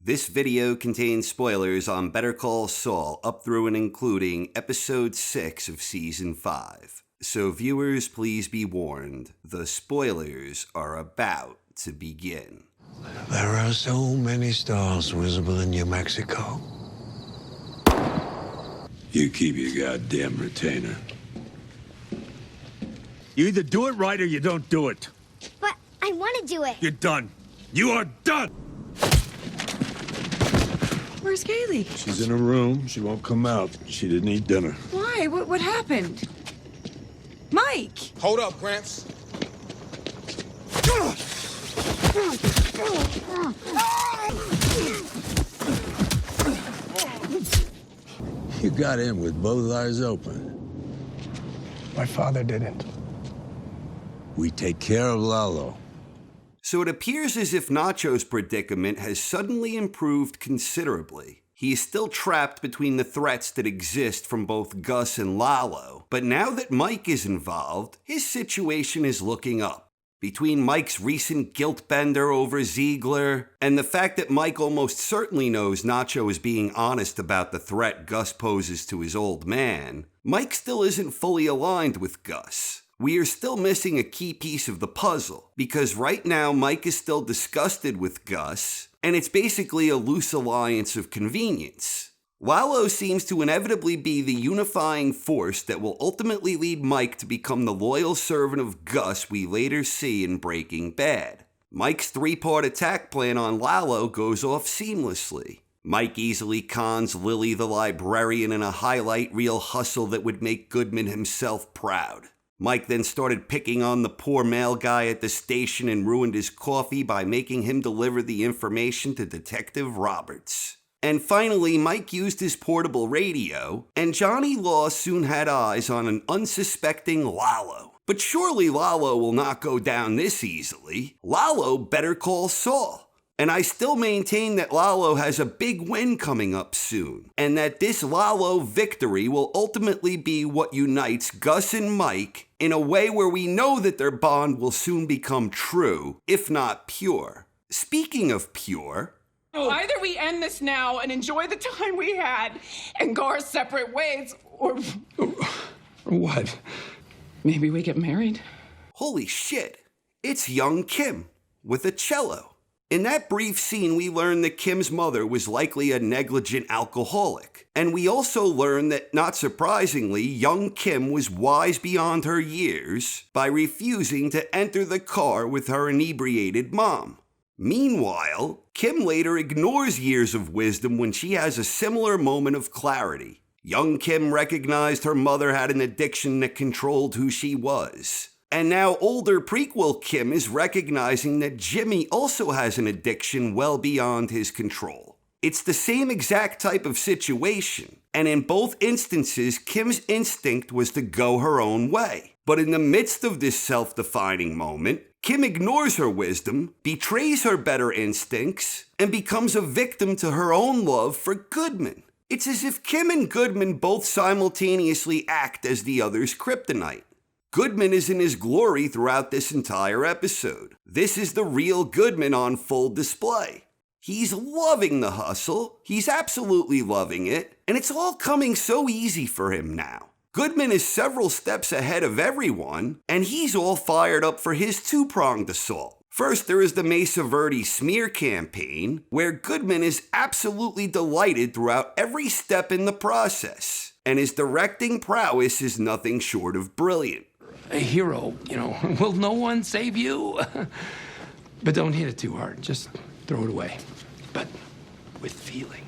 This video contains spoilers on Better Call Saul up through and including Episode 6 of Season 5. So viewers, please be warned, the spoilers are about to begin. There are so many stars visible in New Mexico. You keep your goddamn retainer. You either do it right or you don't do it. But I want to do it. You're done. You are done! Where's Kaylee? She's in her room. She won't come out. She didn't eat dinner. Why? What happened? Mike! Hold up, Gramps. You got in with both eyes open. My father didn't. We take care of Lalo. So it appears as if Nacho's predicament has suddenly improved considerably. He is still trapped between the threats that exist from both Gus and Lalo, but now that Mike is involved, his situation is looking up. Between Mike's recent guilt bender over Ziegler, and the fact that Mike almost certainly knows Nacho is being honest about the threat Gus poses to his old man, Mike still isn't fully aligned with Gus. We are still missing a key piece of the puzzle, because right now Mike is still disgusted with Gus, and it's basically a loose alliance of convenience. Lalo seems to inevitably be the unifying force that will ultimately lead Mike to become the loyal servant of Gus we later see in Breaking Bad. Mike's three-part attack plan on Lalo goes off seamlessly. Mike easily cons Lily the librarian in a highlight reel hustle that would make Goodman himself proud. Mike then started picking on the poor mail guy at the station and ruined his coffee by making him deliver the information to Detective Roberts. And finally, Mike used his portable radio, and Johnny Law soon had eyes on an unsuspecting Lalo. But surely Lalo will not go down this easily. Lalo better call Saul. And I still maintain that Lalo has a big win coming up soon, and that this Lalo victory will ultimately be what unites Gus and Mike in a way where we know that their bond will soon become true, if not pure. Speaking of pure... Either we end this now and enjoy the time we had and go our separate ways, or What? maybe we get married. Holy shit, it's young Kim with a cello. In that brief scene, we learn that Kim's mother was likely a negligent alcoholic. And we also learn that, not surprisingly, young Kim was wise beyond her years by refusing to enter the car with her inebriated mom. Meanwhile, Kim later ignores years of wisdom when she has a similar moment of clarity. Young Kim recognized her mother had an addiction that controlled who she was. And now older prequel Kim is recognizing that Jimmy also has an addiction well beyond his control. It's the same exact type of situation, and in both instances, Kim's instinct was to go her own way. But in the midst of this self-defining moment, Kim ignores her wisdom, betrays her better instincts, and becomes a victim to her own love for Goodman. It's as if Kim and Goodman both simultaneously act as the other's kryptonite. Goodman is in his glory throughout this entire episode. This is the real Goodman on full display. He's loving the hustle, he's absolutely loving it, and it's all coming so easy for him now. Goodman is several steps ahead of everyone, and he's all fired up for his two-pronged assault. First, there is the Mesa Verde smear campaign, where Goodman is absolutely delighted throughout every step in the process, and his directing prowess is nothing short of brilliant. A hero, will no one save you? But don't hit it too hard, just throw it away. But with feeling.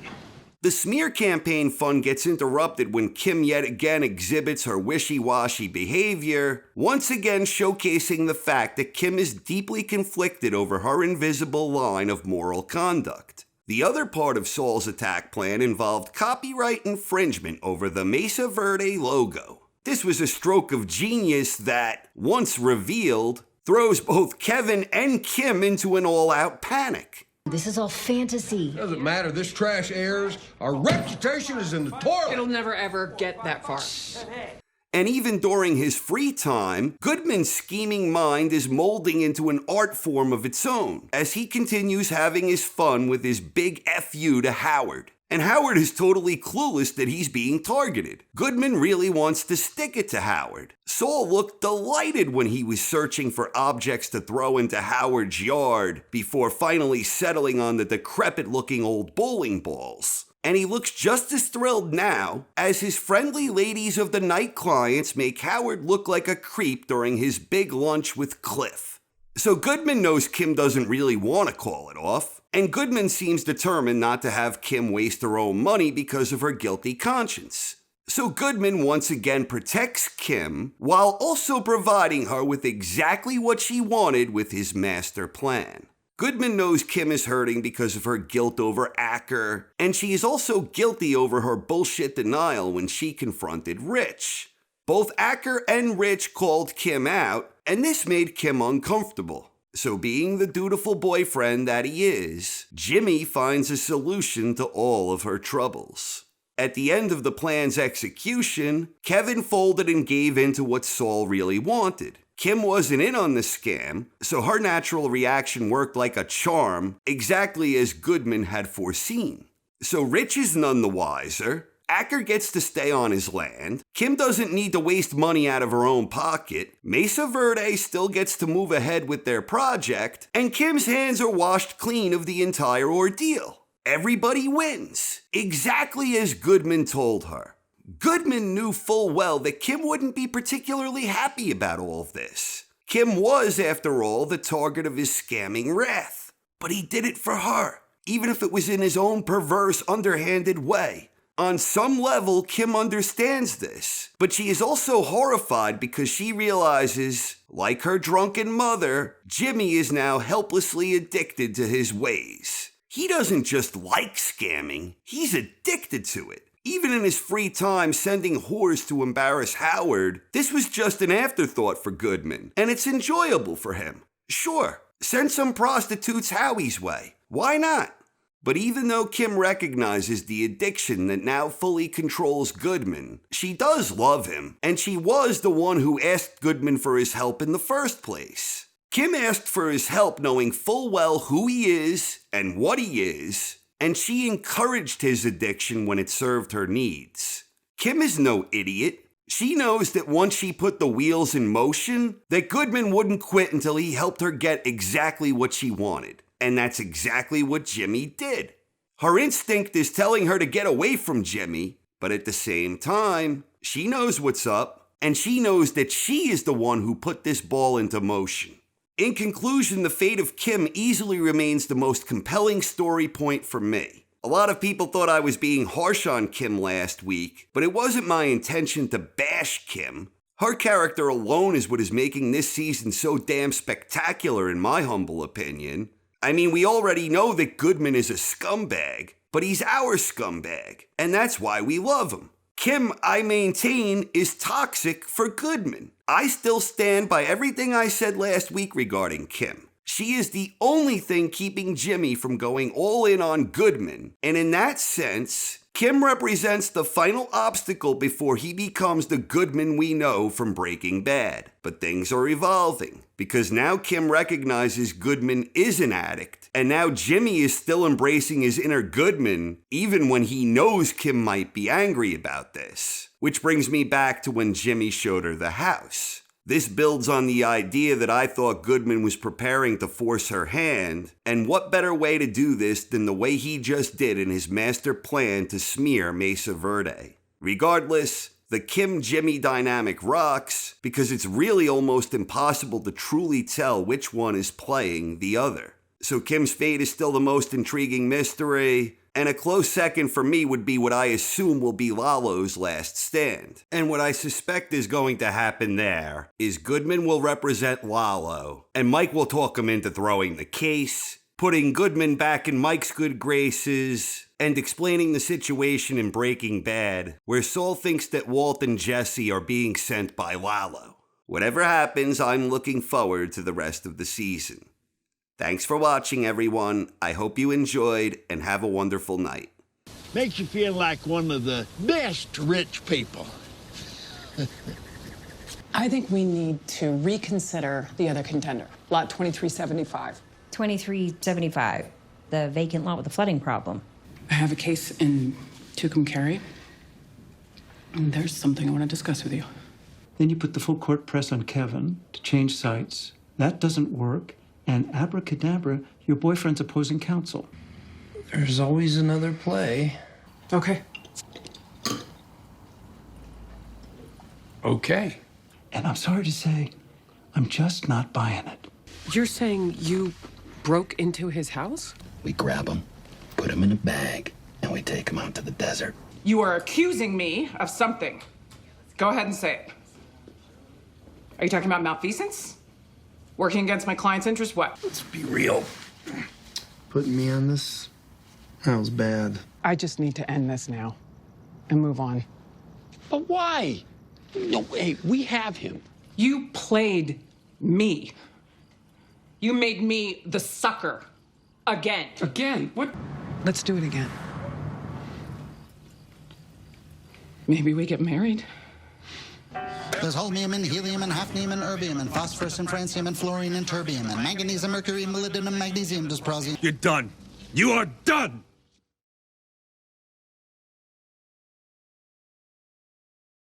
The smear campaign fun gets interrupted when Kim yet again exhibits her wishy-washy behavior, once again showcasing the fact that Kim is deeply conflicted over her invisible line of moral conduct. The other part of Saul's attack plan involved copyright infringement over the Mesa Verde logo. This was a stroke of genius that, once revealed, throws both Kevin and Kim into an all-out panic. This is all fantasy. Doesn't matter. This trash airs. Our reputation is in the toilet. It'll never ever get that far. And even during his free time, Goodman's scheming mind is molding into an art form of its own as he continues having his fun with his big FU to Howard. And Howard is totally clueless that he's being targeted. Goodman really wants to stick it to Howard. Saul looked delighted when he was searching for objects to throw into Howard's yard before finally settling on the decrepit-looking old bowling balls. And he looks just as thrilled now as his friendly ladies of the night clients make Howard look like a creep during his big lunch with Cliff. So Goodman knows Kim doesn't really want to call it off, and Goodman seems determined not to have Kim waste her own money because of her guilty conscience. So Goodman once again protects Kim while also providing her with exactly what she wanted with his master plan. Goodman knows Kim is hurting because of her guilt over Acker, and she is also guilty over her bullshit denial when she confronted Rich. Both Acker and Rich called Kim out, and this made Kim uncomfortable. So being the dutiful boyfriend that he is, Jimmy finds a solution to all of her troubles. At the end of the plan's execution, Kevin folded and gave in to what Saul really wanted. Kim wasn't in on the scam, so her natural reaction worked like a charm, exactly as Goodman had foreseen. So Rich is none the wiser. Acker gets to stay on his land. Kim doesn't need to waste money out of her own pocket. Mesa Verde still gets to move ahead with their project, and Kim's hands are washed clean of the entire ordeal. Everybody wins, exactly as Goodman told her. Goodman knew full well that Kim wouldn't be particularly happy about all of this. Kim was, after all, the target of his scamming wrath. But he did it for her, even if it was in his own perverse, underhanded way. On some level, Kim understands this, but she is also horrified because she realizes, like her drunken mother, Jimmy is now helplessly addicted to his ways. He doesn't just like scamming, he's addicted to it. Even in his free time sending whores to embarrass Howard, this was just an afterthought for Goodman, and it's enjoyable for him. Sure, send some prostitutes Howie's way. Why not? But even though Kim recognizes the addiction that now fully controls Goodman, she does love him, and she was the one who asked Goodman for his help in the first place. Kim asked for his help knowing full well who he is and what he is, and she encouraged his addiction when it served her needs. Kim is no idiot. She knows that once she put the wheels in motion, that Goodman wouldn't quit until he helped her get exactly what she wanted. And that's exactly what Jimmy did. Her instinct is telling her to get away from Jimmy, but at the same time, she knows what's up, and she knows that she is the one who put this ball into motion. In conclusion, the fate of Kim easily remains the most compelling story point for me. A lot of people thought I was being harsh on Kim last week, but it wasn't my intention to bash Kim. Her character alone is what is making this season so damn spectacular in my humble opinion. I mean, we already know that Goodman is a scumbag, but he's our scumbag, and that's why we love him. Kim, I maintain, is toxic for Goodman. I still stand by everything I said last week regarding Kim. She is the only thing keeping Jimmy from going all in on Goodman, and in that sense, Kim represents the final obstacle before he becomes the Goodman we know from Breaking Bad. But things are evolving, because now Kim recognizes Goodman is an addict, and now Jimmy is still embracing his inner Goodman, even when he knows Kim might be angry about this. Which brings me back to when Jimmy showed her the house. This builds on the idea that I thought Goodman was preparing to force her hand, and what better way to do this than the way he just did in his master plan to smear Mesa Verde. Regardless, the Kim-Jimmy dynamic rocks because it's really almost impossible to truly tell which one is playing the other. So Kim's fate is still the most intriguing mystery, and a close second for me would be what I assume will be Lalo's last stand. And what I suspect is going to happen there is Goodman will represent Lalo, and Mike will talk him into throwing the case, putting Goodman back in Mike's good graces, and explaining the situation in Breaking Bad, where Saul thinks that Walt and Jesse are being sent by Lalo. Whatever happens, I'm looking forward to the rest of the season. Thanks for watching, everyone. I hope you enjoyed, and have a wonderful night. Makes you feel like one of the best rich people. I think we need to reconsider the other contender, lot 2375. 2375, the vacant lot with the flooding problem. I have a case in Tucumcari, and there's something I want to discuss with you. Then you put the full court press on Kevin to change sites. That doesn't work. And abracadabra, your boyfriend's opposing counsel. There's always another play. Okay. Okay. And I'm sorry to say, I'm just not buying it. You're saying you broke into his house? We grab him, put him in a bag, and we take him out to the desert. You are accusing me of something. Go ahead and say it. Are you talking about malfeasance? Working against my client's interest? What? Let's be real. Putting me on this, that was bad. I just need to end this now and move on. But why? No, hey, we have him. You played me. You made me the sucker. Again. Again? What? Let's do it again. Maybe we get married. There's holmium and helium and hafnium and erbium and phosphorus and francium and fluorine and terbium and manganese and mercury and molybdenum, magnesium, dysprosium. You're done. You are done!